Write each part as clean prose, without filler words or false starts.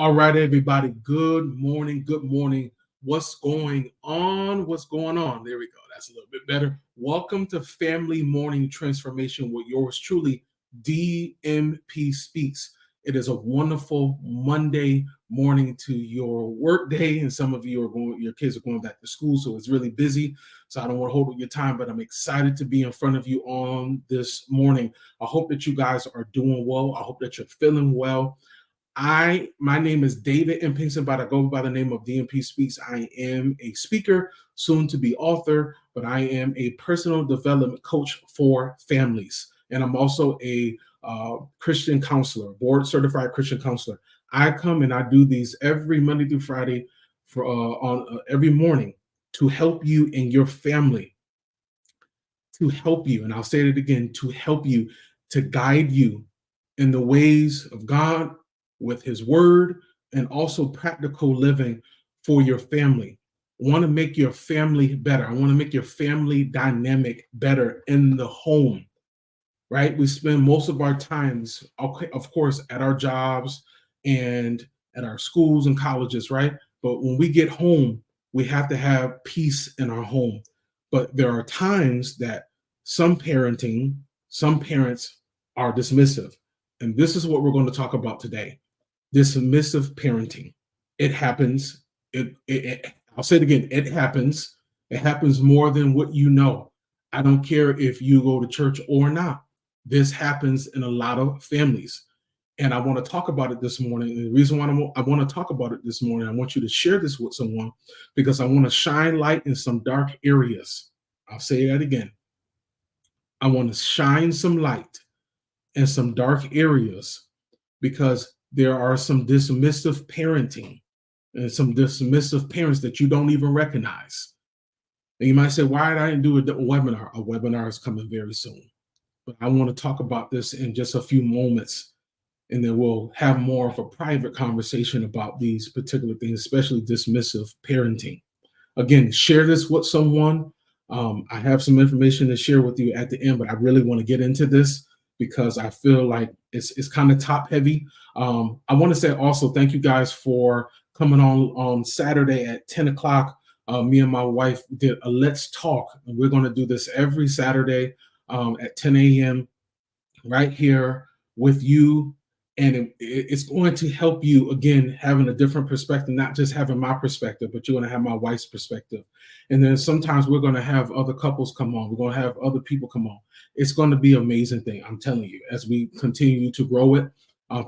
All right, everybody. Good morning. Good morning. What's going on? What's going on? There we go. That's a little bit better. Welcome to Family Morning Transformation with yours truly, DMPSpeaks. It is a wonderful Monday morning to your work day, and some of you are going, your kids are going back to school, so it's really busy. So I don't want to hold up your time, but I'm excited to be in front of you on this morning. I hope that you guys are doing well. I hope that you're feeling well. My name is David M. Pinkston, but I go by the name of DMP Speaks. I am a speaker, soon to be author, but I am a personal development coach for families. And I'm also a Christian counselor, board certified Christian counselor. I come and I do these every Monday through Friday for every morning to help you and your family, to help you. And I'll say it again, to help you, to guide you in the ways of God, with his word, and also practical living for your family. I want to make your family better. I want to make your family dynamic better in the home, right? We spend most of our times, of course, at our jobs and at our schools and colleges, right? But when we get home, we have to have peace in our home. But there are times that some parents are dismissive. And this is what we're going to talk about today. Dismissive parenting. It happens. I'll say it again. It happens. It happens more than what you know. I don't care if you go to church or not. This happens in a lot of families. And I want to talk about it this morning. And the reason why I want to talk about it this morning, I want you to share this with someone because I want to shine light in some dark areas. I'll say that again. I want to shine some light in some dark areas because there are some dismissive parenting and some dismissive parents that you don't even recognize. And you might say, why did I didn't do a webinar? A webinar is coming very soon. But I want to talk about this in just a few moments, and then we'll have more of a private conversation about these particular things, especially dismissive parenting. Again, share this with someone. I have some information to share with you at the end, but I really want to get into this because I feel like it's kind of top heavy. I want to say also thank you guys for coming on Saturday at 10 o'clock. Me and my wife did a Let's Talk, and we're going to do this every Saturday at 10 a.m. right here with you. And it's going to help you, again, having a different perspective, not just having my perspective, but you're going to have my wife's perspective. And then sometimes we're going to have other couples come on. We're going to have other people come on. It's going to be an amazing thing, I'm telling you, as we continue to grow it.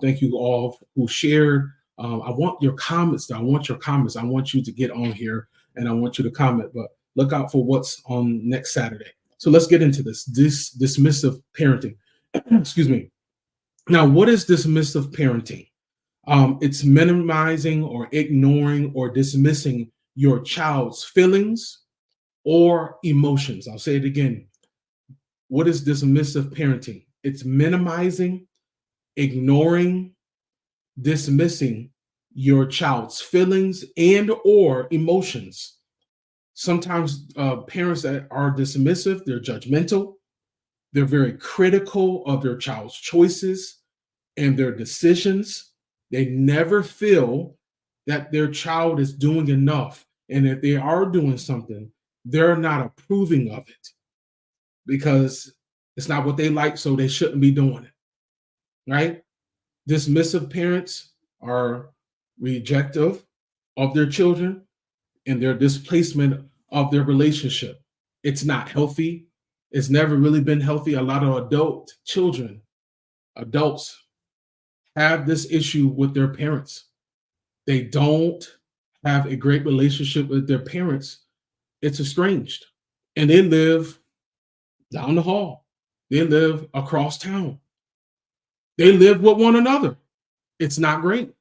Thank you all who shared. I want your comments, though. I want your comments. I want you to get on here, and I want you to comment. But look out for what's on next Saturday. So let's get into this dismissive parenting. Excuse me. Now, what is dismissive parenting? It's minimizing or ignoring or dismissing your child's feelings or emotions. I'll say it again. What is dismissive parenting? It's minimizing, ignoring, dismissing your child's feelings and or emotions. Sometimes parents that are dismissive, they're judgmental. They're very critical of their child's choices and their decisions. They never feel that their child is doing enough. And if they are doing something, they're not approving of it because it's not what they like, so they shouldn't be doing it, right? Dismissive parents are rejective of their children and their displacement of their relationship. It's not healthy. It's never really been healthy. A lot of adults have this issue with their parents. They don't have a great relationship with their parents. It's estranged. And they live down the hall. They live across town. They live with one another. It's not great.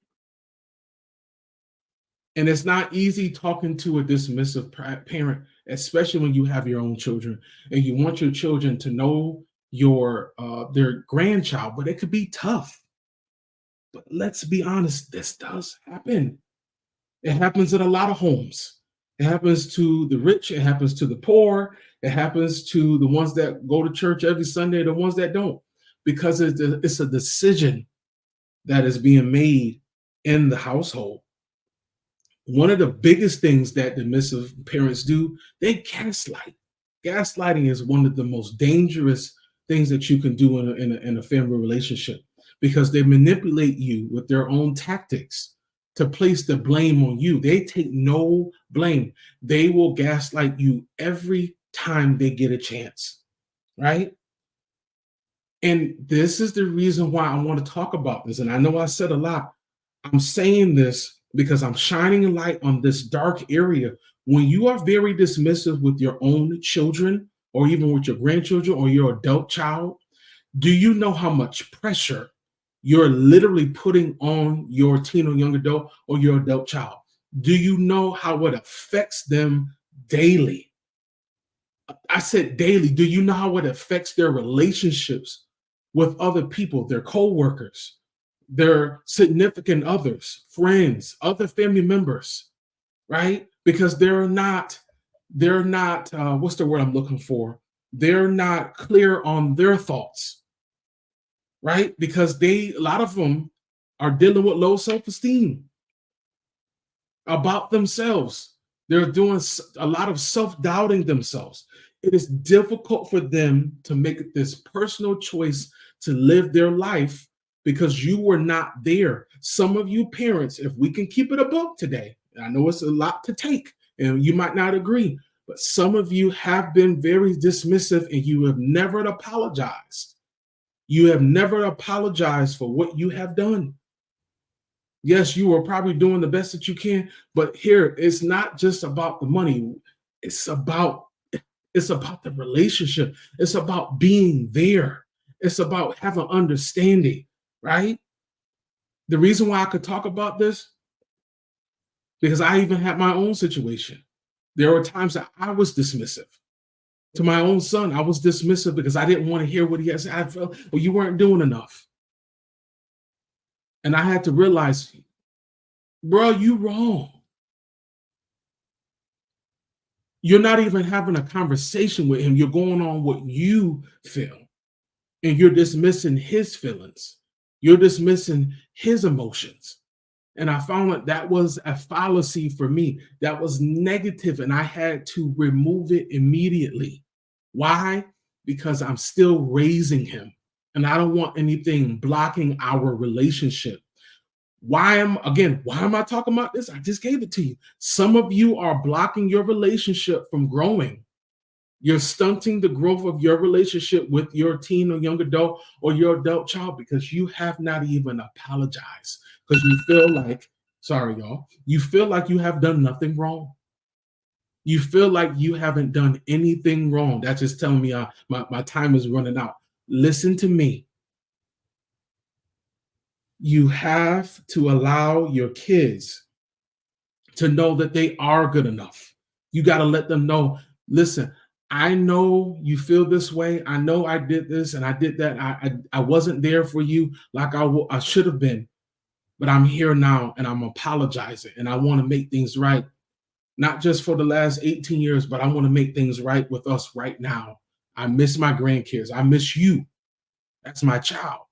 And it's not easy talking to a dismissive parent, especially when you have your own children and you want your children to know their grandchild, but it could be tough. But let's be honest, this does happen. It happens in a lot of homes. It happens to the rich. It happens to the poor. It happens to the ones that go to church every Sunday, the ones that don't, because it's a decision that is being made in the household, one of the biggest things that dismissive parents do, they gaslight. Gaslighting is one of the most dangerous things that you can do in a family relationship, because they manipulate you with their own tactics to place the blame on you. They take no blame. They will gaslight you every time they get a chance, right? And this is the reason why I want to talk about this. And I know I said a lot. I'm saying this because I'm shining a light on this dark area. When you are very dismissive with your own children, or even with your grandchildren or your adult child, do you know how much pressure you're literally putting on your teen or young adult or your adult child? Do you know how it affects them daily? I said daily. Do you know how it affects their relationships with other people, their co-workers, their significant others, friends, other family members, right? Because they're not what's the word I'm looking for? They're not clear on their thoughts, right? Because a lot of them are dealing with low self-esteem about themselves. They're doing a lot of self-doubting themselves. It is difficult for them to make this personal choice to live their life because you were not there. Some of you parents, if we can keep it a book today, I know it's a lot to take and you might not agree, but some of you have been very dismissive and you have never apologized. You have never apologized for what you have done. Yes, you are probably doing the best that you can, but here it's not just about the money. It's about the relationship. It's about being there. It's about having understanding, right? The reason why I could talk about this, because I even had my own situation. There were times that I was dismissive. To my own son, I was dismissive because I didn't want to hear what he had to say. I felt, well, you weren't doing enough. And I had to realize, bro, you wrong. You're not even having a conversation with him. You're going on what you feel. And you're dismissing his feelings. You're dismissing his emotions. And I found that was a fallacy for me. That was negative, and I had to remove it immediately. Why? Because I'm still raising him, and I don't want anything blocking our relationship. Why am I talking about this? I just gave it to you. Some of you are blocking your relationship from growing. You're stunting the growth of your relationship with your teen or young adult or your adult child because you have not even apologized, because you feel like, sorry, y'all, you feel like you have done nothing wrong. You feel like you haven't done anything wrong. That's just telling me my time is running out. Listen to me. You have to allow your kids to know that they are good enough. You got to let them know, listen, I know you feel this way. I know I did this and I did that. I wasn't there for you like I should have been, but I'm here now and I'm apologizing and I want to make things right. Not just for the last 18 years, but I want to make things right with us right now. I miss my grandkids. I miss you. That's my child.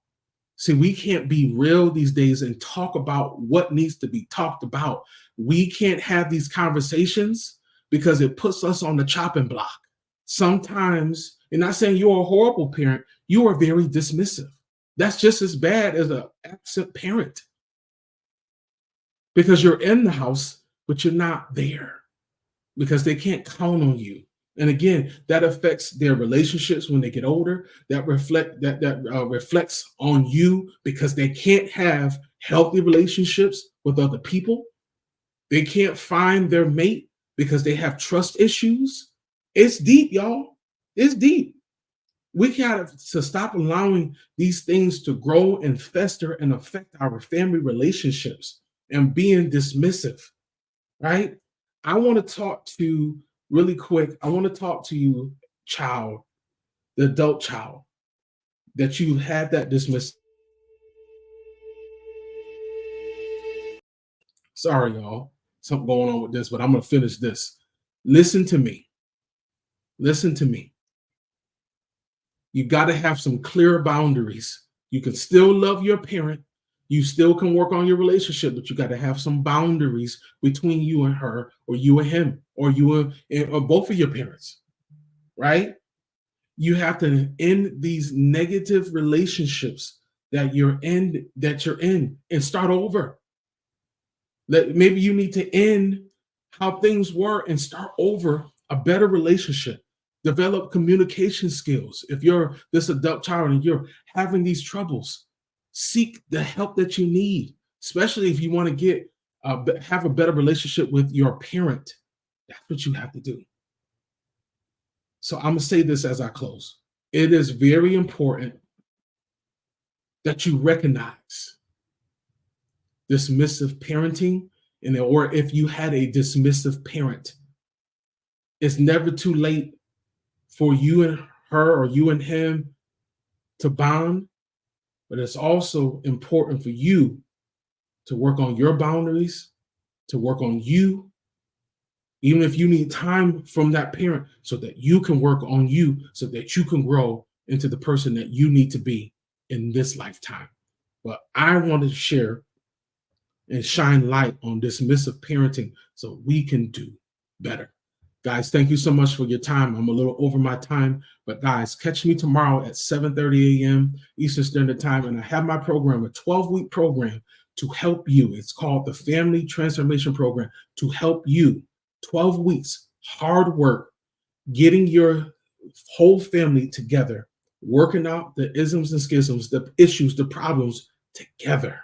See, we can't be real these days and talk about what needs to be talked about. We can't have these conversations because it puts us on the chopping block. Sometimes, and not saying you're a horrible parent, you are very dismissive. That's just as bad as an absent parent because you're in the house, but you're not there because they can't count on you. And again, that affects their relationships when they get older. That reflects on you because they can't have healthy relationships with other people. They can't find their mate because they have trust issues. It's deep, y'all. It's deep. We got to stop allowing these things to grow and fester and affect our family relationships and being dismissive, right? I want to talk to really quick. I want to talk to you, child, the adult child, that you've had that dismiss. Sorry, y'all. Something going on with this, but I'm going to finish this. Listen to me. Listen to me. You got to have some clear boundaries. You can still love your parent, You still can work on your relationship, but you got to have some boundaries between you and her, or you and him, or you and or both of your parents, right? You have to end these negative relationships that you're in and start over. Maybe you need to end how things were and start over a better relationship. Develop communication skills. If you're this adult child and you're having these troubles, seek the help that you need, especially if you want to have a better relationship with your parent. That's what you have to do. So I'm going to say this as I close. It is very important that you recognize dismissive parenting, or if you had a dismissive parent, it's never too late for you and her or you and him to bond, but it's also important for you to work on your boundaries, to work on you, even if you need time from that parent, so that you can work on you, so that you can grow into the person that you need to be in this lifetime. But I want to share and shine light on dismissive parenting so we can do better. Guys, thank you so much for your time. I'm a little over my time, but guys, catch me tomorrow at 7:30 a.m. Eastern Standard Time, and I have my program, a 12-week program to help you. It's called the Family Transformation Program, to help you. 12 weeks, hard work, getting your whole family together, working out the isms and schisms, the issues, the problems together.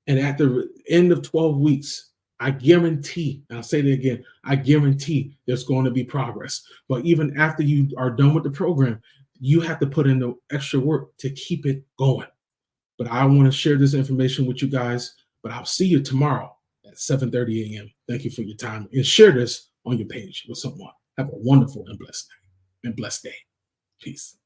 And at the end of 12 weeks, I guarantee, and I'll say that again, I guarantee there's going to be progress. But even after you are done with the program, you have to put in the extra work to keep it going. But I want to share this information with you guys, but I'll see you tomorrow at 7:30 a.m. Thank you for your time, and share this on your page with someone. Have a wonderful and blessed day. Peace.